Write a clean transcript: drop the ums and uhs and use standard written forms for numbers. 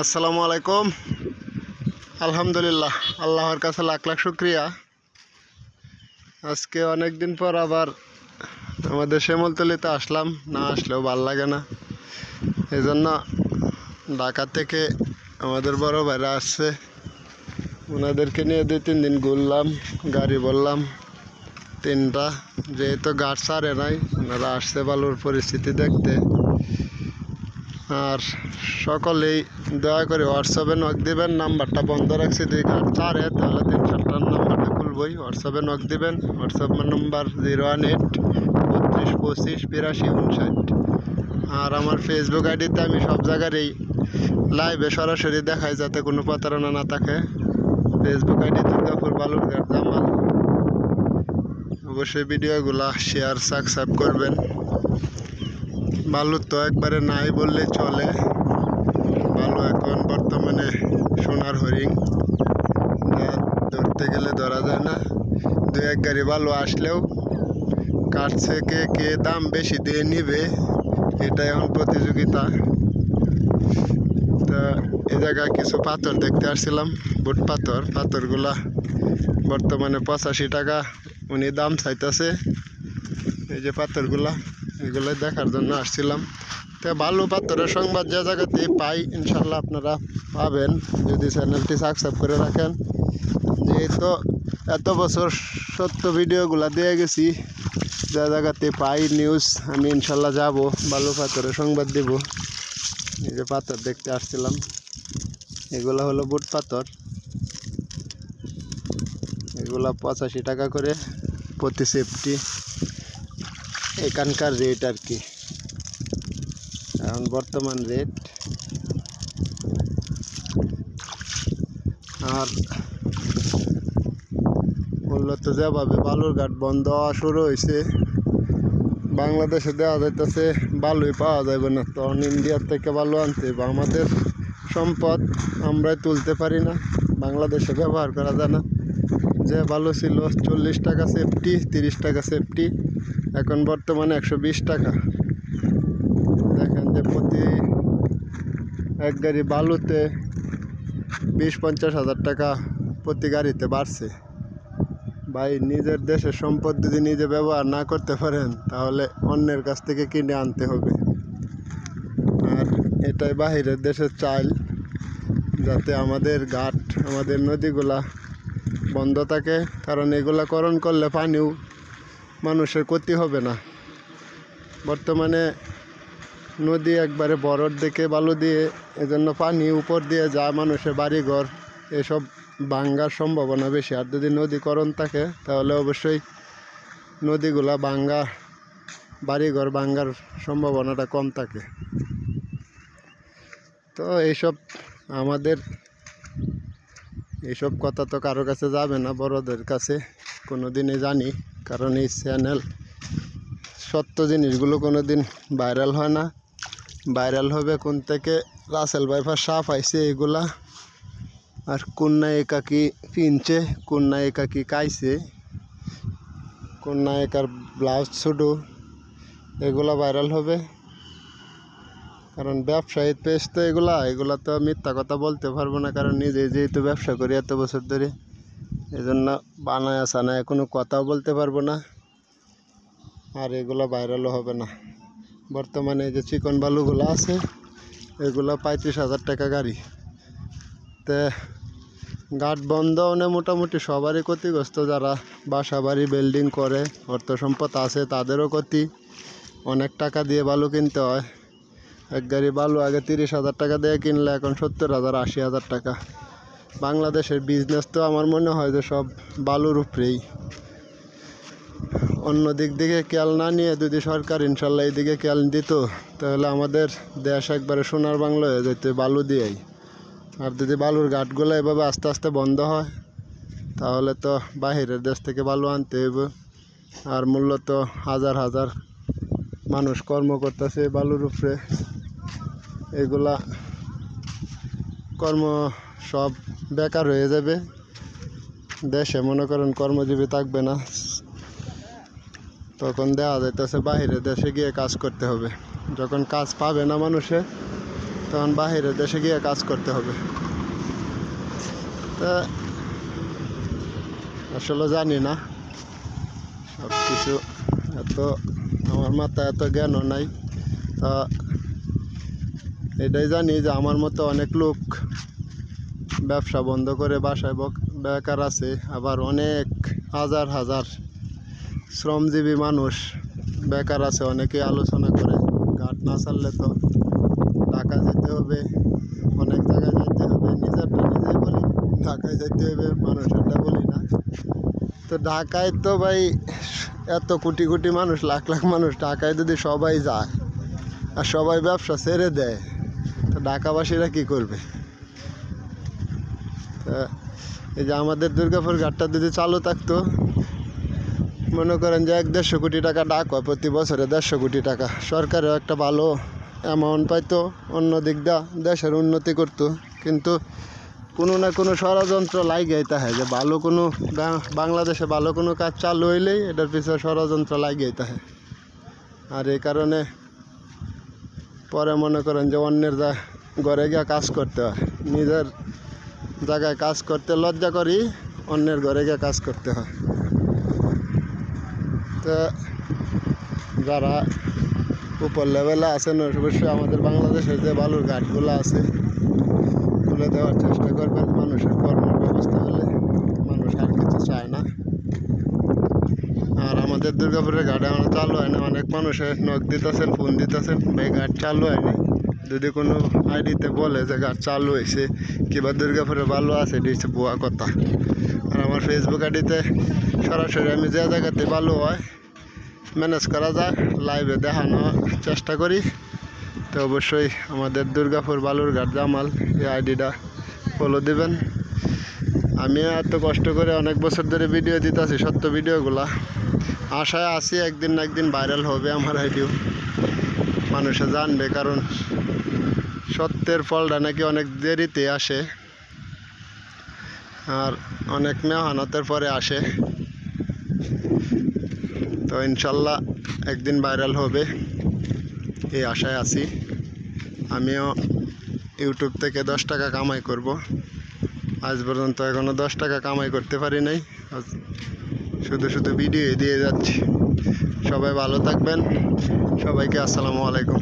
আসসালামু আলাইকুম। আলহামদুলিল্লাহ, আল্লাহর কাছে লাখ লাখ শুক্রিয়া। আজকে অনেক দিন পর আবার আমাদের শ্যামলতলিতে আসলাম, না আসলেও ভাল লাগে না। এই জন্য ঢাকা থেকে আমাদের বড় ভাইরা আসছে, ওনাদেরকে নিয়ে 2-3 দিন ঘুরলাম, গাড়ি বললাম 3টা। যেহেতু গাড় ছাড়ে নাই, ওনারা আসছে বালুর পরিস্থিতি দেখতে। আর সকলেই দয়া করে হোয়াটসঅ্যাপে নক দিবেন, নাম্বারটা বন্ধ রাখছি। যদি গাড় ছাড়ে তাহলে 3-4টার নাম্বারটা খুলবই, হোয়াটসঅ্যাপে নক দিবেন। WhatsApp number 018-32-25-82-59। আর আমার ফেসবুক আইডিতে আমি সব জায়গারই লাইভে সরাসরি দেখাই, যাতে কোনো প্রতারণা না থাকে। Facebook ID Durgapur Balurghat Jamal. অবশ্যই ভিডিওগুলা শেয়ার সাবস্ক্রাইব করবেন। বালু তো একবারে নাই বললে চলে। বালু এখন বর্তমানে সোনার হরিণ, ধরতে গেলে ধরা যায় না। 2-1 গাড়ি বালু আসলেও কাঠ থেকে কে দাম বেশি দিয়ে নিবে, এটা এখন প্রতিযোগিতা। তা এ জায়গায় কিছু পাথর দেখতে আসছিলাম, বুট পাথর। পাথরগুলা বর্তমানে 85 টাকা উনি দাম চাইতেছে। এই যে পাথরগুলা, এগুলো দেখার জন্য আসছিলাম। তো ভালো পাথরের সংবাদ যে জায়গাতে পাই, ইনশাল্লাহ আপনারা পাবেন যদি চ্যানেলটি সাবস্ক্রাইব করে রাখেন। যেহেতু এত বছর সত্য ভিডিওগুলা দিয়ে গেছি, যে জায়গাতে পাই নিউজ, আমি ইনশাল্লাহ যাব, ভালো পাথরের সংবাদ দেব। এই যে পাথর দেখতে আসছিলাম, এগুলো হলো বুট পাথর। এগুলা 85 টাকা করে প্রতি সেফটি, এখানকার রেট আর কি, এখন বর্তমান রেট। আর মূলত যেভাবে বালুরঘাট বন্ধ হওয়া শুরু হয়েছে, বাংলাদেশে দেওয়া যাইতেছে বালুই পাওয়া যাবে না, তখন ইন্ডিয়ার থেকে বালু আনতে বা আমাদের সম্পদ আমরাই তুলতে পারি না, বাংলাদেশে ব্যবহার করা যায় না। যে বালু ছিল 40 টাকা সেফটি, 30 টাকা সেফটি, এখন বর্তমানে 120 টাকা। দেখেন যে প্রতি 1 গাড়ি বালুতে 20-50 হাজার টাকা প্রতি গাড়িতে বাড়ছে। ভাই, নিজের দেশের সম্পদ যদি নিজে ব্যবহার না করতে পারেন, তাহলে অন্যের কাছ থেকে কিনে আনতে হবে। আর এটাই বাহিরের দেশের চাইল, যাতে আমাদের ঘাট, আমাদের নদীগুলা বন্ধ থাকে। কারণ এগুলা করণ করলে পানিও মানুষের ক্ষতি হবে না। বর্তমানে নদী একবারে বরফ দেখে বালু দিয়ে, এজন্য পানি উপর দিয়ে যা মানুষের বাড়িঘর এসব ভাঙ্গার সম্ভাবনা বেশি। আর যদি নদীকরণ থাকে তাহলে অবশ্যই নদীগুলা ভাঙ্গা, বাড়িঘর ভাঙ্গার সম্ভাবনাটা কম থাকে। তো এইসব কথা তো কারো কাছে যাবে না, বড়দের কাছে কোনো দিনই জানি। কারণ এই চ্যানেল সত্য জিনিসগুলো কোনো দিন ভাইরাল হয় না। ভাইরাল হবে কোন থেকে, রাসেল ভাইফার সাপ আইছে এগুলা, আর কন্যা একাকি কিনছে, কন্যা একাকি খাইছে, কন্যা একার ব্লাউজ ছোটো, এগুলা ভাইরাল হবে। কারণ ব্যবসায়ী পেজ তো এগুলা তো মিথ্যা কথা বলতে পারবো না, কারণ নিজে যেহেতু ব্যবসা করি এত বছর ধরে, এজন্য বানায় সানায় কোনো কথাও বলতে পারবো না। আর এগুলো ভাইরালও হবে না। বর্তমানে যে চিকন বালুগুলো আছে, এগুলো 35 হাজার টাকা গাড়ি। তে ঘাট বন্ধ হলে মোটামুটি সবারই ক্ষতিগ্রস্ত। যারা বাসা বাড়ি বিল্ডিং করে, অর্থ সম্পদ আছে, তাদেরও ক্ষতি। অনেক টাকা দিয়ে বালু কিনতে হয়। 1 গাড়ি বালু আগে 30 হাজার টাকা দিয়ে কিনলে এখন 70,000-80 হাজার টাকা। বাংলাদেশের বিজনেস তো আমার মনে হয় যে সব বালুর উপরেই। অন্য দিক দিকে খেয়াল না নিয়ে যদি সরকার ইনশাল্লাহ এইদিকে খেয়াল দিত, তাহলে আমাদের দেশ একবারে সোনার বাংলা হয়ে যেত বালু দিয়েই। আর যদি বালুর ঘাটগুলো এভাবে আস্তে আস্তে বন্ধ হয়, তাহলে তো বাহিরের দেশ থেকে বালু আনতে হবে। আর মূলত হাজার হাজার মানুষ কর্ম করতেছে বালুর উপরে, এগুলা কর্ম সব বেকার হয়ে যাবে। দেশে মনে করেন কর্মজীবী থাকবে না, তখন দেখা যাইতেছে বাহিরে দেশে গিয়ে কাজ করতে হবে। যখন কাজ পাবে না মানুষে, তখন বাহিরে দেশে গিয়ে কাজ করতে হবে। তা আসলে জানি না সব কিছু, এত আমার মাথায় এত জ্ঞানও নাই। তা এটাই জানি যে আমার মতো অনেক লোক ব্যবসা বন্ধ করে বাসায় বেকার আছে, আবার অনেক হাজার হাজার শ্রমজীবী মানুষ বেকার আছে। অনেকেই আলোচনা করে ঘাট না ছাড়লে তো ঢাকা যেতে হবে, অনেক জায়গায় যেতে হবে। নিজেরটা নিজেই বলি, ঢাকায় যেতে হবে, মানুষেরটা বলি না। তো ঢাকায় তো ভাই এত কোটি কোটি মানুষ, লাখ লাখ মানুষ, ঢাকায় যদি সবাই যায় আর সবাই ব্যবসা ছেড়ে দেয়, তো ঢাকাবাসীরা কী করবে? তা এই যে আমাদের দুর্গাপুর ঘাটটা যদি চালু থাকতো, মনে করেন যে 1-1.5 কোটি টাকা ডাক হয় প্রতি বছরে, 150 কোটি টাকা, সরকারও একটা ভালো অ্যামাউন্ট পাইতো, অন্য দিক দিয়ে দেশের উন্নতি করতো। কিন্তু কোনো না কোনো ষড়যন্ত্র লাগেই থাকে, যে ভালো কোনো বাংলাদেশে ভালো কোনো কাজ চালু হইলেই এটার পিছনে ষড়যন্ত্র লাগেই থাকে। আর এই কারণে পরে মনে করেন যে অন্যের ঘরে গিয়ে কাজ করতে হয়, নিজের জায়গায় কাজ করতে লজ্জা করি, অন্যের ঘরে গিয়ে কাজ করতে হয়। তো যারা উপর লেভেলে আছেন অবশ্যই আমাদের বাংলাদেশের যে বালুর ঘাটগুলো আছে তুলে দেওয়ার চেষ্টা করবেন। মানুষের কর্মের ব্যবস্থা হলে মানুষ আর কিছু চায় না। আর আমাদের দুর্গাপুরের ঘাটে আমরা চালু হয় না, অনেক মানুষের নখ দিতেছেন, ফোন দিতেছেন, ভাই ঘাট চালু হয় না। যদি কোনো আইডিতে বলে যে ঘাট চালু হয়েছে কিংবা দুর্গাপুরে ভালো আছে, এটি হচ্ছে ভুয়া কথা। আর আমার ফেসবুক আইডিতে সরাসরি আমি যে জায়গাতে ভালো হয় ম্যানেজ করা যায় লাইভে দেখানোর চেষ্টা করি। তো অবশ্যই আমাদের দুর্গাপুর বালুরঘাট জামাল এই আইডিটা ফলো দিবেন। আমি এত কষ্ট করে অনেক বছর ধরে ভিডিও দিতেছি, সত্য ভিডিওগুলা, আশায় আছি একদিন না একদিন ভাইরাল হবে আমার আইডিও, মানুষে জানবে। কারণ সত্যের ফলটা নাকি অনেক দেরিতে আসে, আর অনেক মেহনতের পরে আসে। তো ইনশাল্লাহ একদিন ভাইরাল হবে এই আশায় আছি। আমিও ইউটিউব থেকে 10 টাকা কামাই করব। আজ পর্যন্ত এখনও 10 টাকা কামাই করতে পারি নাই, শুধু শুধু ভিডিও দিয়ে যাচ্ছি। সবাই ভালো থাকবেন, সবাইকে আসসালামু আলাইকুম।